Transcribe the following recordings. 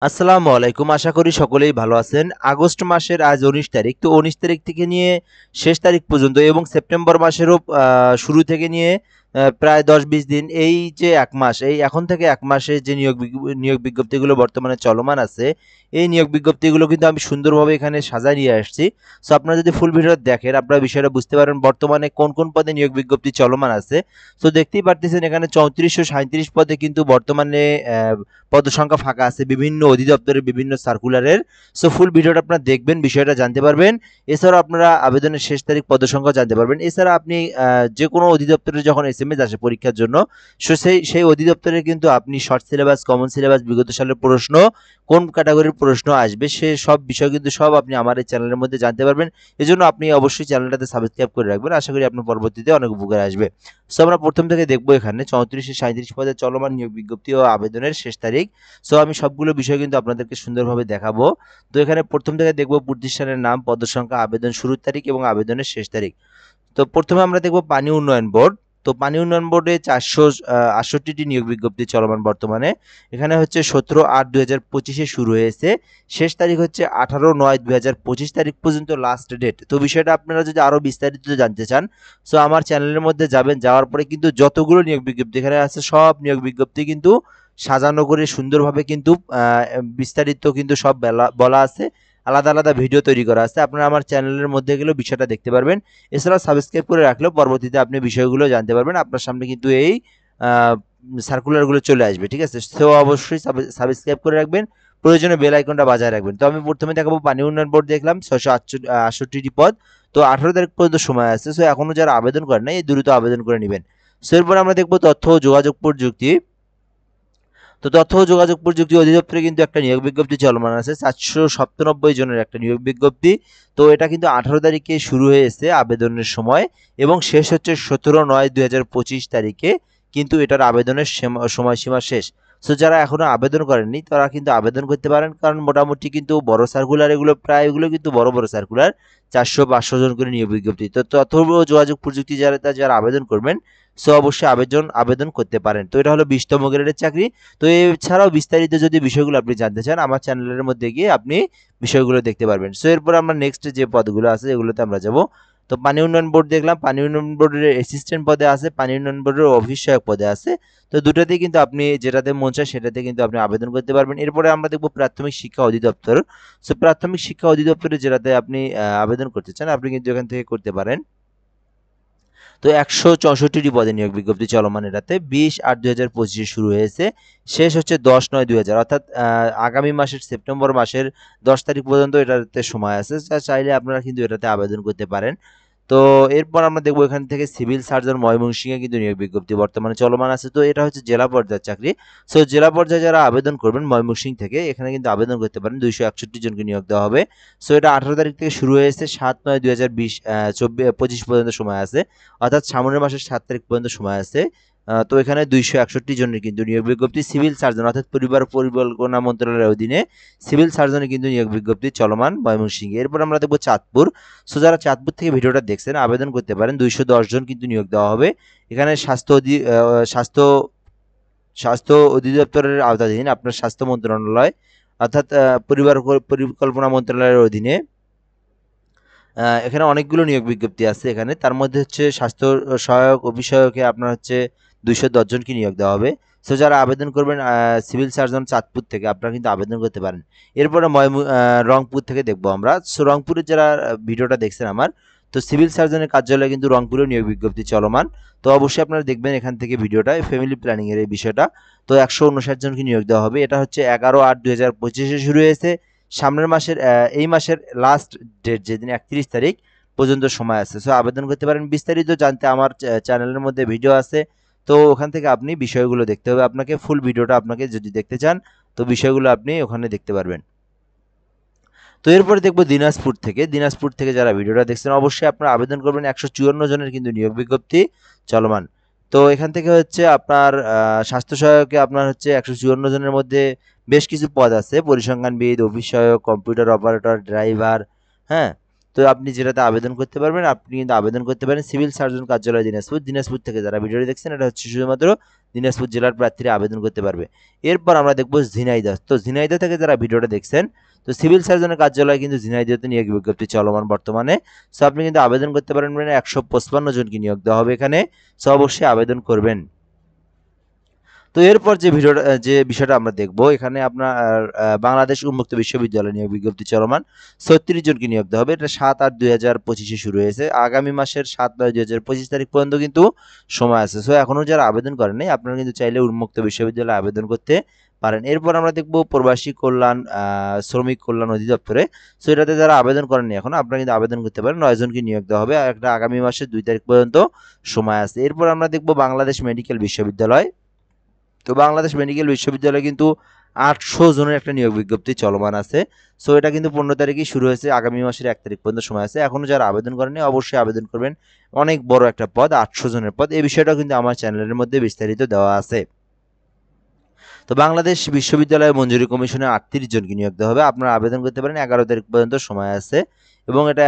আসসালামু আলাইকুম। আশা করি সকলেই ভালো আছেন। আগস্ট মাসের আজ ১৯ তারিখ। তো ১৯ তারিখ থেকে নিয়ে শেষ তারিখ পর্যন্ত এবং সেপ্টেম্বর মাসেরও শুরু থেকে নিয়ে প্রায় ১০-২০ দিন এই যে ১ মাস, এই এখন থেকে ১ মাসে যে নিয়োগ বিজ্ঞপ্তিগুলো বর্তমানে চলমান আছে, এই নিয়োগ বিজ্ঞপ্তিগুলো কিন্তু আমি সুন্দরভাবে এখানে সাজায় নিয়ে আসছি। সো আপনারা যদি ফুল ভিডিওটা দেখেন আপনারা বিষয়টা বুঝতে পারবেন বর্তমানে কোন পদে নিয়োগ বিজ্ঞপ্তি চলমান আছে। সো দেখতেই পারতেছেন এখানে ৩৪ ও ৩৭ পদে কিন্তু বর্তমানে পদসংখ্যা ফাঁকা আছে বিভিন্ন অধিদপ্তরের বিভিন্ন সার্কুলারের। সো ফুল ভিডিওটা আপনারা দেখবেন, বিষয়টা জানতে পারবেন। এছাড়াও আপনারা আবেদনের শেষ তারিখ পদসংখ্যা জানতে পারবেন। এছাড়া আপনি যে কোনো অধিদপ্তরে যখন এসএমএস আসে পরীক্ষার জন্য, সো সেই অধিদপ্তরে কিন্তু আপনি শর্ট সিলেবাস, কমন সিলেবাস, বিগত সালের প্রশ্ন, কোন ক্যাটাগরির প্রশ্ন আসবে সে সব বিষয় কিন্তু সব আপনি আমার এই চ্যানেলের মধ্যে জানতে পারবেন। এজন্য আপনি অবশ্যই চ্যানেলটাতে সাবস্ক্রাইব করে রাখবেন। আশা করি আপনার পরবর্তীতে অনেক উপকারে আসবে। সো আমরা প্রথম থেকে দেখবো এখানে ৩৪ থেকে ৩৭ পদে চলমান নিয়োগ বিজ্ঞপ্তি ও আবেদনের শেষ তারিখ। সো আমি সবগুলো বিষয় কিন্তু আপনাদেরকে সুন্দরভাবে দেখাবো। তো এখানে প্রথম থেকে দেখবো প্রতিষ্ঠানের নাম, পদসংখ্যা, আবেদন শুরুর তারিখ এবং আবেদনের শেষ তারিখ। তো প্রথমে আমরা দেখবো পানি উন্নয়ন বোর্ড। তো পানি উন্নয়ন বোর্ডে ৪৬৮টি নিয়োগ বিজ্ঞপ্তি চলমান বর্তমানে। এখানে হচ্ছে ১৭/৮/২০২৫ শুরু হয়েছে। শেষ তারিখ হচ্ছে ১৮/৯/২০২৫ তারিখ পর্যন্ত লাস্ট ডেট। তো বিষয়টা আপনারা যদি আরো বিস্তারিত জানতে চান, সো আমার চ্যানেলের মধ্যে যাবেন, যাওয়ার পরে কিন্তু যতগুলো নিয়োগ বিজ্ঞপ্তি এখানে আছে সব নিয়োগ বিজ্ঞপ্তি কিন্তু সাজানো করে সুন্দরভাবে কিন্তু বিস্তারিত কিন্তু সব বলা আছে। আলাদা আলাদা ভিডিও তৈরি করা আছে। আপনারা আমার চ্যানেলের মধ্যে গেলেও বিষয়টা দেখতে পারবেন। এছাড়াও সাবস্ক্রাইব করে রাখলেও পরবর্তীতে আপনি বিষয়গুলো জানতে পারবেন। আপনার সামনে কিন্তু এই সার্কুলারগুলো চলে আসবে। ঠিক আছে? সো অবশ্যই সাবস্ক্রাইব করে রাখবেন। প্রয়োজনে বেল আইকনটা বাজায় রাখবেন। তো আমি প্রথমে দেখাবো পানি উন্নয়ন বোর্ড দেখলাম ৬৬৮টি পদ। তো ১৮ তারিখ পর্যন্ত সময় আছে। সো এখনো যারা আবেদন করেন নাই দ্রুত আবেদন করে নিবেন। সো এরপর আমরা দেখবো তথ্য ও যোগাযোগ প্রযুক্তি। তো তথ্য ও যোগাযোগ প্রযুক্তি অধিদপ্তরে কিন্তু একটা নিয়োগ বিজ্ঞপ্তি চলমান আছে ৪৯৭ জনের একটা নিয়োগ বিজ্ঞপ্তি। তো এটা কিন্তু ১৮ তারিখে শুরু হয়েছে আবেদনের সময় এবং শেষ হচ্ছে ১৭/৯/২০২৫ তারিখে কিন্তু এটার আবেদনের সময়সীমা শেষ। সো যারা এখনো আবেদন করেননি তারা কিন্তু আবেদন করতে পারেন, কারণ মোটামুটি কিন্তু বড় সার্কুলার এগুলো, প্রায় এগুলো কিন্তু বড় সার্কুলার, ৪০০-৫০০ জন করে নিয়োগ বিজ্ঞপ্তি। তো তথ্য ও যোগাযোগ প্রযুক্তি যারা আবেদন করবেন, সো অবশ্যই আবেদন করতে পারেন। তো এটা হলো ২০তম গ্রেডের চাকরি। তো এছাড়াও বিস্তারিত যদি বিষয়গুলো আপনি জানতে চান আমার চ্যানেলের মধ্যে গিয়ে আপনি বিষয়গুলো দেখতে পারবেন। সো এরপর আমরা নেক্সট যে পদগুলো আছে এগুলোতে আমরা যাব। তো পানি উন্নয়ন বোর্ড দেখলাম, পানি উন্নয়ন বোর্ডের অ্যাসিস্ট্যান্ট পদে আছে, পানি উন্নয়ন বোর্ডের অফিস সহায়ক পদে আছে। তো দুটাতেই কিন্তু আপনি যেটাতে মন চায় সেটাতে কিন্তু আপনি আবেদন করতে পারবেন। এরপরে আমরা দেখব প্রাথমিক শিক্ষা অধিদপ্তর। সো প্রাথমিক শিক্ষা অধিদপ্তরে যেটাতে আপনি আবেদন করতে চান আপনি কিন্তু এখান থেকে করতে পারেন। তো ১৬৪টি পদে নিয়োগ বিজ্ঞপ্তি চলমান এটাতে ২০/৮/২০২৫ শুরু হয়েছে। শেষ হচ্ছে ১০/৯/২০০০, অর্থাৎ আগামী মাসের সেপ্টেম্বর মাসের ১০ তারিখ পর্যন্ত এটাতে সময় আছে। চাইলে আপনারা কিন্তু এটাতে আবেদন করতে পারেন। তো এরপর আমরা দেখব এখান থেকে সিভিল সার্জন ময়মনসিংহে কিন্তু নিয়োগ বিজ্ঞপ্তি বর্তমানে চলমান আছে। তো এটা হচ্ছে জেলা পর্যায়ের চাকরি। সো জেলা পর্যায়ে যারা আবেদন করবেন ময়মনসিংহ থেকে এখানে কিন্তু আবেদন করতে পারেন। ২৬১ জনকে নিয়োগ দেওয়া হবে। সো এটা ১৮ তারিখ থেকে শুরু হয়েছে, ৭/৯/২০২০ ২৫ পর্যন্ত সময় আছে। অর্থাৎ সামনের মাসের ৭ তারিখ পর্যন্ত সময় আছে। তো এখানে ২৬১ জনের কিন্তু নিয়োগ বিজ্ঞপ্তি সিভিল সার্জন, অর্থাৎ পরিবার পরিকল্পনা মন্ত্রণালয়ের অধীনে সিভিল সার্জনের কিন্তু নিয়োগ বিজ্ঞপ্তি চলমান ময়মনসিংহে। এরপর আমরা দেখব চাঁদপুর। সো যারা চাঁদপুর থেকে ভিডিওটা দেখছেন আবেদন করতে পারেন। ২১০ জন কিন্তু নিয়োগ দেওয়া হবে। এখানে স্বাস্থ্য স্বাস্থ্য অধিদপ্তরের আওতাধীন আপনার স্বাস্থ্য মন্ত্রণালয়, অর্থাৎ পরিবার পরিকল্পনা মন্ত্রণালয়ের অধীনে এখানে অনেকগুলো নিয়োগ বিজ্ঞপ্তি আছে এখানে। তার মধ্যে হচ্ছে স্বাস্থ্য সহায়ক ও বিষয়কে আপনার হচ্ছে ২১০ জনকে নিয়োগ দেওয়া হবে। সো যারা আবেদন করবেন সিভিল সার্জন চাঁদপুর থেকে আপনারা কিন্তু আবেদন করতে পারেন। এরপরে রংপুর থেকে দেখব আমরা। সো রংপুরের যারা ভিডিওটা দেখছেন আমার, তো সিভিল সার্জনের কার্যালয়ে কিন্তু রংপুরেও নিয়োগ বিজ্ঞপ্তি চলমান। তো অবশ্যই আপনারা দেখবেন এখান থেকে ভিডিওটা, ফ্যামিলি প্ল্যানিং এর এই বিষয়টা। তো ১৫৯ জনকে নিয়োগ দেওয়া হবে। এটা হচ্ছে ১১/৮/২০২৫ শুরু হয়েছে। সামনের মাসের এই মাসের লাস্ট ডেট যেদিন ৩১ তারিখ পর্যন্ত সময় আছে। সো আবেদন করতে পারেন। বিস্তারিত জানতে আমার চ্যানেলের মধ্যে ভিডিও আছে। তো ওখান থেকে আপনি বিষয়গুলো দেখতে হবে আপনাকে। ফুল ভিডিওটা আপনাকে যদি দেখতে চান তো বিষয়গুলো আপনি ওখানে দেখতে পারবেন। তো এরপরে দেখব দিনাজপুর থেকে। দিনাজপুর থেকে যারা ভিডিওটা দেখছেন অবশ্যই আপনারা আবেদন করবেন। ১৫৪ জনের কিন্তু নিয়োগ বিজ্ঞপ্তি চলমান। তো এখান থেকে হচ্ছে আপনার স্বাস্থ্য সহায়কে আপনার হচ্ছে ১৫৪ জনের মধ্যে বেশ কিছু পদ আছে। পরিসংখ্যানবিদ, অফিস সহায়ক, কম্পিউটার অপারেটর, ড্রাইভার, হ্যাঁ? তো তো আপনি যেটাতে আবেদন করতে পারবেন, আপনি কিন্তু আবেদন করতে পারেন সিভিল সার্জন কার্যালয় দিনাজপুর। দিনাজপুর থেকে যারা ভিডিওটি দেখছেন, এটা হচ্ছে শুধুমাত্র দিনাজপুর জেলার প্রার্থীরা আবেদন করতে পারবে। এরপর আমরা দেখব ঝিনাইদহ। তো ঝিনাইদহ থেকে যারা ভিডিওটা দেখছেন, তো সিভিল সার্জনের কার্যালয় কিন্তু ঝিনাইদহতে নিয়োগ বিজ্ঞপ্তি চলমান বর্তমানে। সো আপনি কিন্তু আবেদন করতে পারেন, 155 জনকে নিয়োগ দেওয়া হবে এখানে। সো অবশ্যই আবেদন করবেন। তো এরপর যে বিষয়টা আমরা দেখব, এখানে আপনার বাংলাদেশ উন্মুক্ত বিশ্ববিদ্যালয় নিয়োগ বিজ্ঞপ্তি চলমান। 36 জনকে নিয়োগ দেওয়া হবে। এটা 7/8/2025-এ শুরু হয়েছে। আগামী মাসের 7/9/2025 তারিখ পর্যন্ত কিন্তু সময় আছে। সো এখনো যারা আবেদন করেন নাই, আপনারা কিন্তু চাইলে উন্মুক্ত বিশ্ববিদ্যালয়ে আবেদন করতে পারেন। এরপর আমরা দেখব প্রবাসী কল্যাণ শ্রমিক কল্যাণ অধিদপ্তরে। সো এটাতে যারা আবেদন করেননি এখনো, আপনারা কিন্তু আবেদন করতে পারেন। 9 জনকে নিয়োগ দেওয়া হবে। একটা আগামী মাসের 2 তারিখ পর্যন্ত সময় আছে। এরপর আমরা দেখব বাংলাদেশ মেডিকেল বিশ্ববিদ্যালয়। তো বাংলাদেশ মেডিকেল বিশ্ববিদ্যালয়ে কিন্তু 800 জনের একটা নিয়োগ বিজ্ঞপ্তি চলমান আছে। সো এটা কিন্তু 15 তারিখেই শুরু হয়েছে। আগামী মাসের 1 তারিখ পর্যন্ত সময় আছে। এখনো যারা আবেদন করেনি অবশ্যই আবেদন করবেন। অনেক বড় একটা পদ, 800 জনের পদ। এই বিষয়টাও কিন্তু আমার চ্যানেলের মধ্যে বিস্তারিত দেওয়া আছে। তো বাংলাদেশ বিশ্ববিদ্যালয় মঞ্জুরি কমিশনে 38 জনকে নিয়োগ দেওয়া হবে। আপনারা আবেদন করতে পারেন, 11 তারিখ পর্যন্ত সময় আছে। এবং এটা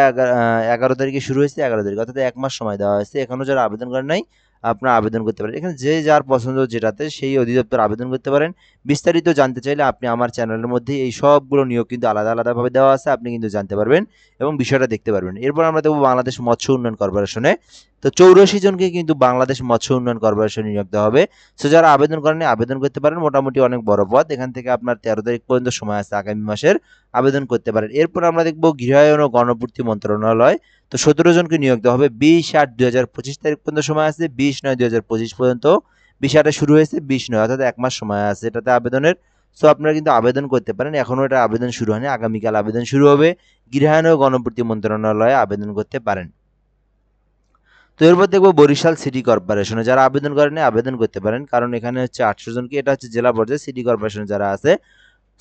11 তারিখে শুরু হয়েছে, 11 তারিখ, অর্থাৎ 1 মাস সময় দেওয়া হয়েছে। এখনো যারা আবেদন করেন নাই, আপনারা আবেদন করতে পারেন। এখানে যে যার পছন্দ যেটাতে সেই অধিদপ্তর আবেদন করতে পারেন। বিস্তারিত জানতে চাইলে আপনি আমার চ্যানেলের মধ্যে এই সবগুলো নিয়োগ কিন্তু আলাদা আলাদাভাবে দেওয়া আছে, আপনি কিন্তু জানতে পারবেন এবং বিষয়টা দেখতে পারবেন। এরপর আমরা দেখব বাংলাদেশ মৎস্য উন্নয়ন কর্পোরেশনে। তো 84 জনকে কিন্তু বাংলাদেশ মৎস্য উন্নয়ন কর্পোরেশনে নিয়োগ দেওয়া হবে। সো যারা আবেদন করেননি আবেদন করতে পারেন। মোটামুটি অনেক বড় পদ। এখান থেকে আপনার 13 তারিখ পর্যন্ত সময় আছে আগামী মাসের, আবেদন করতে পারেন। এরপর আমরা দেখব গৃহায়ন ও গণপূর্তি মন্ত্রণালয়। তো 17 জনকে নিয়োগ দেওয়া হবে। 20/8/2025 তারিখ পর্যন্ত সময় আছে। 20/9/2025 পর্যন্ত, 20/8 শুরু হয়েছে, 20/9 অর্থাৎ 1 মাস সময় আছে এটাতে আবেদনের। সো আপনারা কিন্তু আবেদন করতে পারেন। এখনো এটা আবেদন শুরু হয়নি, আগামীকাল আবেদন শুরু হবে। গৃহায়ন ও গণপূর্তি মন্ত্রণালয়ে আবেদন করতে পারেন। তো এরপর দেখবো বরিশাল সিটি কর্পোরেশনে যারা আবেদন করেনি আবেদন করতে পারেন, কারণ এখানে হচ্ছে 800 জনকে, এটা হচ্ছে জেলা পর্যায়ে। সিটি কর্পোরেশনে যারা আছে,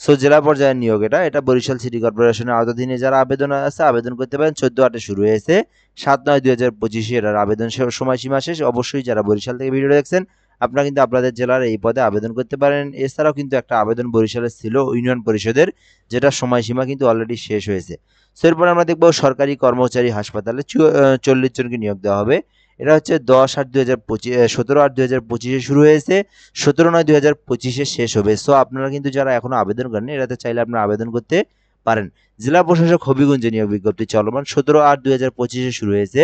সো জেলা পর্যায়ের নিয়োগ এটা বরিশাল সিটি কর্পোরেশনের আওতাধীনে যারা আবেদন আছে আবেদন করতে পারেন। 14/8 শুরু হয়েছে, 7/9/2025 এটার আবেদন সময়সীমা শেষ। অবশ্যই যারা বরিশাল থেকে ভিডিও দেখছেন, আপনারা কিন্তু আপনাদের জেলার এই পদে আবেদন করতে পারেন। এছাড়াও কিন্তু একটা আবেদন বরিশালের ছিল ইউনিয়ন পরিষদের, যেটা সময়সীমা কিন্তু অলরেডি শেষ হয়েছে। সো এরপর আমরা দেখবো সরকারি কর্মচারী হাসপাতালে 40 জনকে নিয়োগ দেওয়া হবে। এটা হচ্ছে 17/8/2025 শুরু হয়েছে, 17/9/2025 শেষ হবে। সো আপনারা কিন্তু যারা এখনো আবেদন করেননি, এটাতে চাইলে আপনারা আবেদন করতে পারেন। জেলা প্রশাসক হবিগঞ্জে নিয়োগ বিজ্ঞপ্তি চলমান, 17/8/2025 শুরু হয়েছে,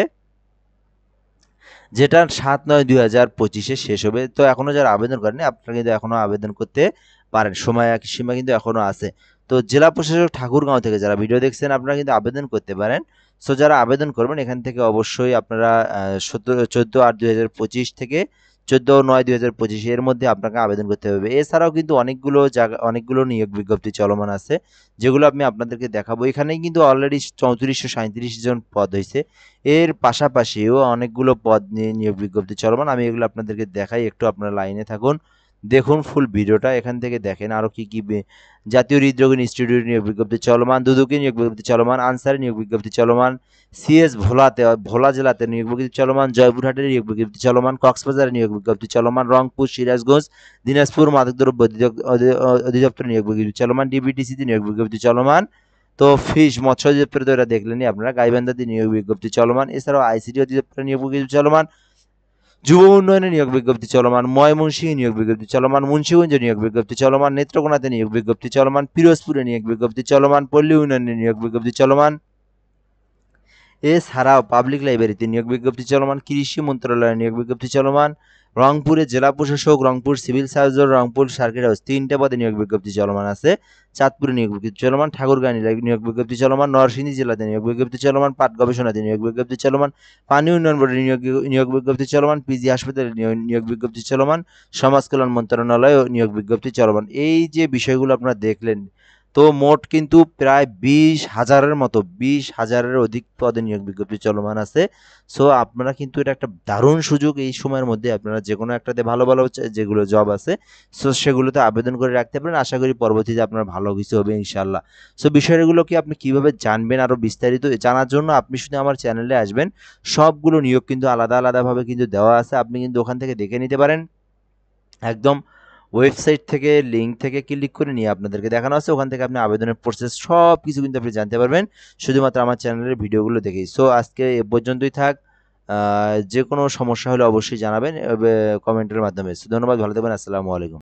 যেটা 7/9/2025 শেষ হবে। তো এখনো যারা আবেদন করেননি আপনারা কিন্তু এখনো আবেদন করতে পারেন, সময় সীমা কিন্তু এখনো আছে। তো জেলা প্রশাসক ঠাকুরগাঁও থেকে যারা ভিডিও দেখছেন, আপনারা কিন্তু আবেদন করতে পারেন। সো যারা আবেদন করবেন এখান থেকে অবশ্যই আপনারা 14/8/2025 থেকে 14/9/2025 এর মধ্যে আপনাকে আবেদন করতে হবে। এছাড়াও কিন্তু অনেকগুলো নিয়োগ বিজ্ঞপ্তি চলমান আছে, যেগুলো আমি আপনাদেরকে দেখাবো। এখানেই কিন্তু অলরেডি 3437 জন পদ হয়েছে। এর পাশাপাশিও অনেকগুলো পদ নিয়ে নিয়োগ বিজ্ঞপ্তি চলমান। আমি এগুলো আপনাদেরকে দেখাই, একটু আপনারা লাইনে থাকুন, দেখুন ফুল ভিডিওটা। এখান থেকে দেখেন আরও কি কি জাতীয় হৃদরোগ ইনস্টিটিউট নিয়োগ বিজ্ঞপ্তি চলমান, দুদুকি নিয়োগ বিজ্ঞপ্তি চলমান, আনসারি নিয়োগ বিজ্ঞপ্তি চলমান, সিএস ভোলা জেলাতে নিয়োগ বিজ্ঞপ্তি চলমান, জয়পুরহাটের নিয়োগ বিজ্ঞপ্তি চলমান, কক্সবাজারের নিয়োগ বিজ্ঞপ্তি চলমান, রংপুর, সিরাজগঞ্জ, দিনাজপুর মাদকদ্রব্য অধিদপ্তর নিয়োগ বিজ্ঞপ্তি চলমান, ডিবিটিসিতে নিয়োগ বিজ্ঞপ্তি চলমান। তো মৎস্য অধিদপ্তরে তো এটা দেখলেনই আপনারা, গাইবান্ধাতে নিয়োগ বিজ্ঞপ্তি চলমান। এছাড়াও আইসিটি অধিদপ্তরে নিয়োগ বিজ্ঞপ্তি চলমান, যুব উন্নয়নে নিয়োগ বিজ্ঞপ্তি চলমান, ময়মনসিংহে নিয়োগ বিজ্ঞপ্তি চলমান, মুন্সিগঞ্জে নিয়োগ বিজ্ঞপ্তি চলমান, নেত্রকোনাতে নিয়োগ বিজ্ঞপ্তি চলমান, পিরোজপুরে নিয়োগ বিজ্ঞপ্তি চলমান, পল্লী উন্নয়নে নিয়োগ বিজ্ঞপ্তি চলমান। এছাড়াও পাবলিক লাইব্রেরিতে নিয়োগ বিজ্ঞপ্তি চলমান, কৃষি মন্ত্রণালয়ে নিয়োগ বিজ্ঞপ্তি চলমান, রংপুরে জেলা প্রশাসক, Rangpur civil surgeon, Rangpur circuit house 3টে পদে নিয়োগ বিজ্ঞপ্তি চলমান আছে। চাঁদপুরে নিয়োগ বিজ্ঞপ্তি চলমান, ঠাকুরগাঁও নিয়োগ বিজ্ঞপ্তি চলমান, নরসিংদী জেলাতে নিয়োগ বিজ্ঞপ্তি চলমান, পাট গবেষণাতে নিয়োগ বিজ্ঞপ্তি চলমান, পানি উন্নয়ন বোর্ডে নিয়োগ বিজ্ঞপ্তি চলমান, পিজি হাসপাতালে নিয়োগ বিজ্ঞপ্তি চলমান, সমাজ কল্যাণ মন্ত্রণালয়ে নিয়োগ বিজ্ঞপ্তি চলমান। এই যে বিষয়গুলো আপনারা দেখলেন, তো মোট কিন্তু প্রায় 20,000-এর মতো, 20,000-এর অধিক পদে নিয়োগ বিজ্ঞপ্তি চলমান আছে। সো আপনারা কিন্তু এটা একটা দারুণ সুযোগ, এই সময়ের মধ্যে আপনারা যে কোনো একটাতে ভালো ভালো যেগুলো জব আছে, সো সেগুলোতে আবেদন করে রাখতে পারেন। আশা করি পরবর্তীতে আপনার ভালো কিছু হবে ইনশাল্লাহ। সো বিষয়গুলোকে আপনি কিভাবে জানবেন আরও বিস্তারিত জানার জন্য আপনি শুধু আমার চ্যানেলে আসবেন। সবগুলো নিয়োগ কিন্তু আলাদা আলাদাভাবে কিন্তু দেওয়া আছে, আপনি কিন্তু ওখান থেকে দেখে নিতে পারেন। একদম ওয়েবসাইট থেকে লিঙ্ক থেকে ক্লিক করে নিয়ে আপনাদেরকে দেখানো আছে, ওখান থেকে আপনি আবেদনের প্রসেস সব কিছু কিন্তু আপনি জানতে পারবেন শুধুমাত্র আমার চ্যানেলের ভিডিওগুলো দেখেই। সো আজকে এ পর্যন্তই থাক। যে কোনো সমস্যা হলে অবশ্যই জানাবেন কমেন্টের মাধ্যমে। ধন্যবাদ, ভালো থাকবেন, আসসালামু আলাইকুম।